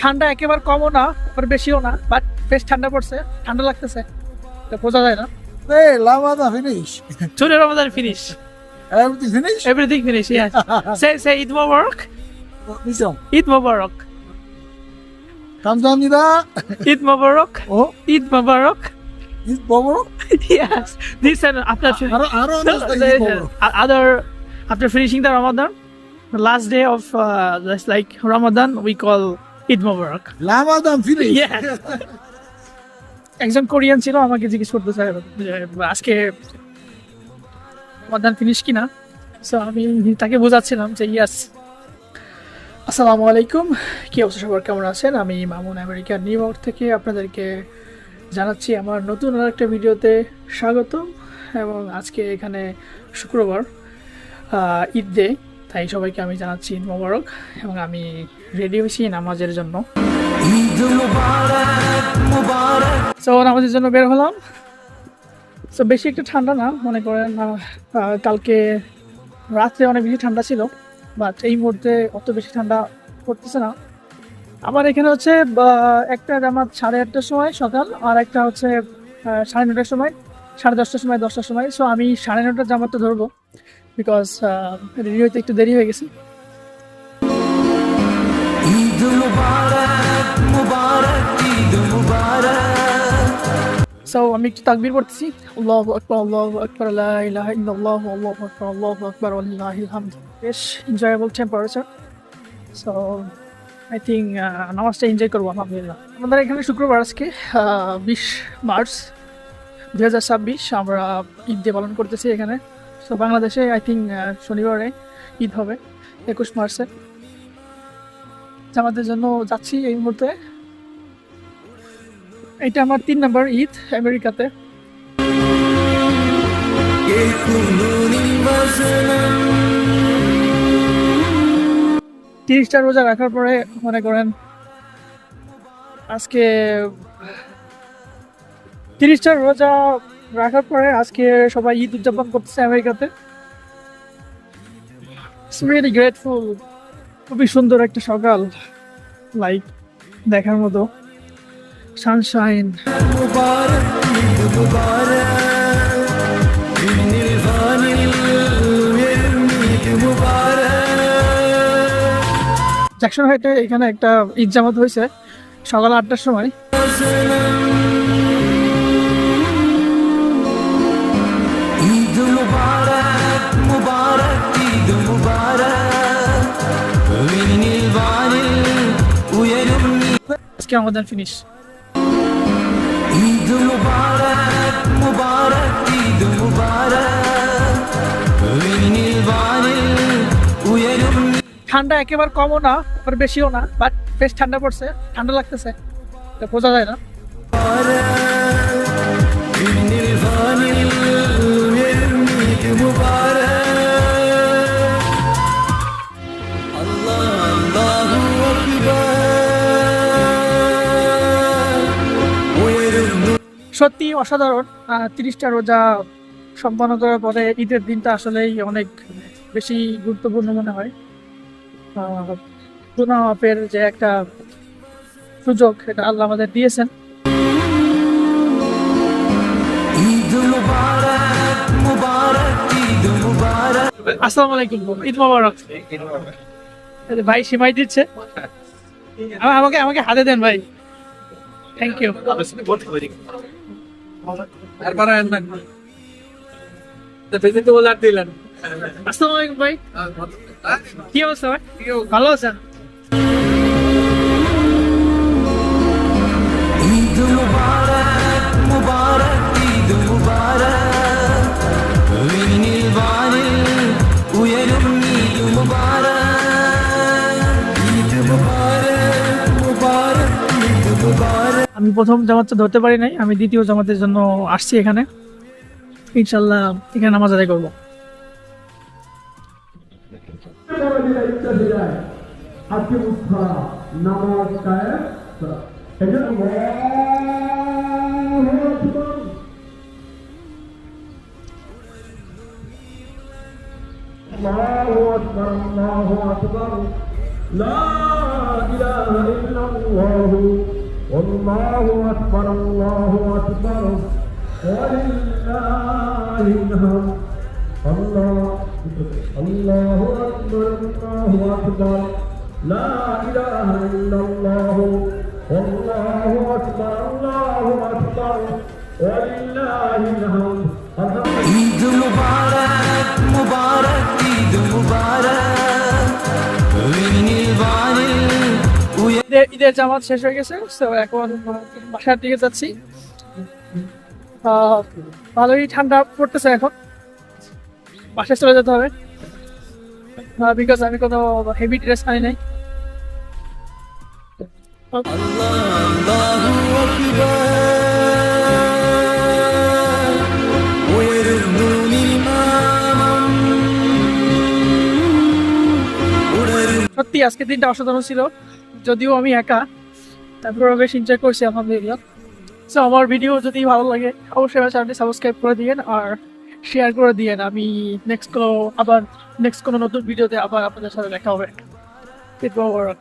ঠান্ডা একেবারে কমও না আবার বেশিও না, বাট বেশ ঠান্ডা পড়ছে, ঠান্ডা লাগতেছে, এটা বোঝা যায় না। Hey, Ramadan finish. Today Ramadan finish. Everything finished? Everything finish, yes. Say Eid Mubarak. Listen, Eid Mubarak. 감사합니다. Eid Mubarak. Oh, Eid Mubarak. it's Bobo? Yes. This and after I don't understand it's Bobo. after finishing the Ramadan, the last day of just like Ramadan, we call Eid Mubarak. Ramadan finish? Yes. একজন Korean ছিল, আমাকে জিজ্ঞেস করতেছে আজকে রমাদান finish কিনা। So আমি তাকে বোঝাচ্ছিলাম যে ইয়াস। আসসালামু আলাইকুম, কি অবস্থা সবার, কেমন আছেন? আমি মামুন আমেরিকার নিউ ইয়র্ক থেকে আপনাদেরকে জানাচ্ছি আমার নতুন আরেকটা ভিডিওতে স্বাগতম। এবং আজকে এখানে শুক্রবার, ঈদ ডে, তাই সবাইকে আমি জানাচ্ছি ঈদ মোবারক। এবং আমি রেডি হয়েছি নামাজের জন্য। সো নামাজের জন্য বের হলাম। সো বেশি একটা ঠান্ডা না, মনে করেন কালকে রাত্রে অনেক বেশি ঠান্ডা ছিল, বাট এই মুহূর্তে অত বেশি ঠান্ডা পড়তেছে না। আমার এখানে হচ্ছে একটা জামাত 8:30টার সময় সকাল, আর একটা হচ্ছে 9:30টার সময়, 10:30টার সময়, 10টার সময়। সো আমি 9:30টার জামাতটা ধরবো, বিকজ রেডি হইতে একটু দেরি হয়ে গেছি। সো আমি একটু তাকবীর পড়তেছি, আল্লাহু আকবার, আল্লাহু আকবার, লা ইলাহা ইল্লাল্লাহ, আল্লাহু আকবার, আল্লাহু আকবার, ওয়ালিল্লাহিল হামদ। বেশ enjoyable temperature. So I think নামাজটা এনজয় করবো আলহামদুলিল্লাহ। আমাদের এখানে শুক্রবার আজকে 20 মার্চ 2026 আমরা ঈদ ডে পালন করতেছি এখানে। সো বাংলাদেশে আই থিঙ্ক শনিবারে ঈদ হবে 21 মার্চে। জামাতের জন্য যাচ্ছি এই মুহূর্তে। এটা আমার 3 নম্বর ঈদ আমেরিকাতে। 30টা রোজা রাখার পরে মনে করেন আজকে 30টা রোজা রাখার পরে আজকে সবাই ঈদ উদযাপন করতেছে আমেরিকাতে। Really grateful. খুবই সুন্দর একটা সকাল, লাইক দেখার মতো, সানশাইন। জ্যাকসন হাইটে এখানে একটা ঈদ জামাত হয়েছে সকাল 8টার সময়। আজকে আমাদের ফিনিশ। ঠান্ডা একেবারে কমও না আবার বেশিও না, বাট বেশ ঠান্ডা পড়ছে, ঠান্ডা লাগতেছে, এটা বোঝা যায় না। সত্যি অসাধারণ। 30টা রোজা সম্পন্ন করার পরে ঈদের দিনটা আসলেই অনেক বেশি গুরুত্বপূর্ণ মনে হয়। গুনাহ মাফের যে একটা সুযোগ, এটা আল্লাহ আমাদের দিয়েছেন। আসসালামু আলাইকুম, ঈদ মোবারক। ভাই সিমাই দিচ্ছে, আমাকে আমাকে হাতে দেন ভাই, থ্যাংক ইউ। আসসালামু আলাইকুম ভাই, কি অবস্থা ভাই? ভালো আছেন? আমি প্রথম জামাতটা ধরতে পারি নাই, আমি দ্বিতীয় জামাতের জন্য আসছি এখানে। ইনশাল্লাহ এখানে নামাজ আদায় করবো। Allahu أكبر الله أكبر لا إله إلا الله والله أكبر الله أكبر ولله الحمد الله الله أكبر الله أكبر لا إله إلا الله والله أكبر الله أكبر ولله الحمد ঈদ মুবারক মুবারক ঈদ মুবারক নীল বানিল ঈদের জামাত শেষ হয়ে গেছে, তো এখন বাসার দিকে যাচ্ছি। ভালোই ঠান্ডা পড়তেছে এখন, বাসায় চলে যেতে হবে বিকজ আমি কোনো হেভি ড্রেস আনি নাই। আল্লাহু আকবার ওয়ারুনিল মামাম সত্যি আজকে দিনটা অসাধারণ ছিল, যদিও আমি একা, তারপরে বেশ এনজয় করছি আলহামদুলিল্লাহ। সো আমার ভিডিও যদি ভালো লাগে অবশ্যই আমার চ্যানেলটি সাবস্ক্রাইব করে দিয়েন আর শেয়ার করে দিয়েন। আমি নেক্সট কোনো নতুন ভিডিওতে আবার আপনাদের সাথে দেখা হবে। ঈদ মোবারক।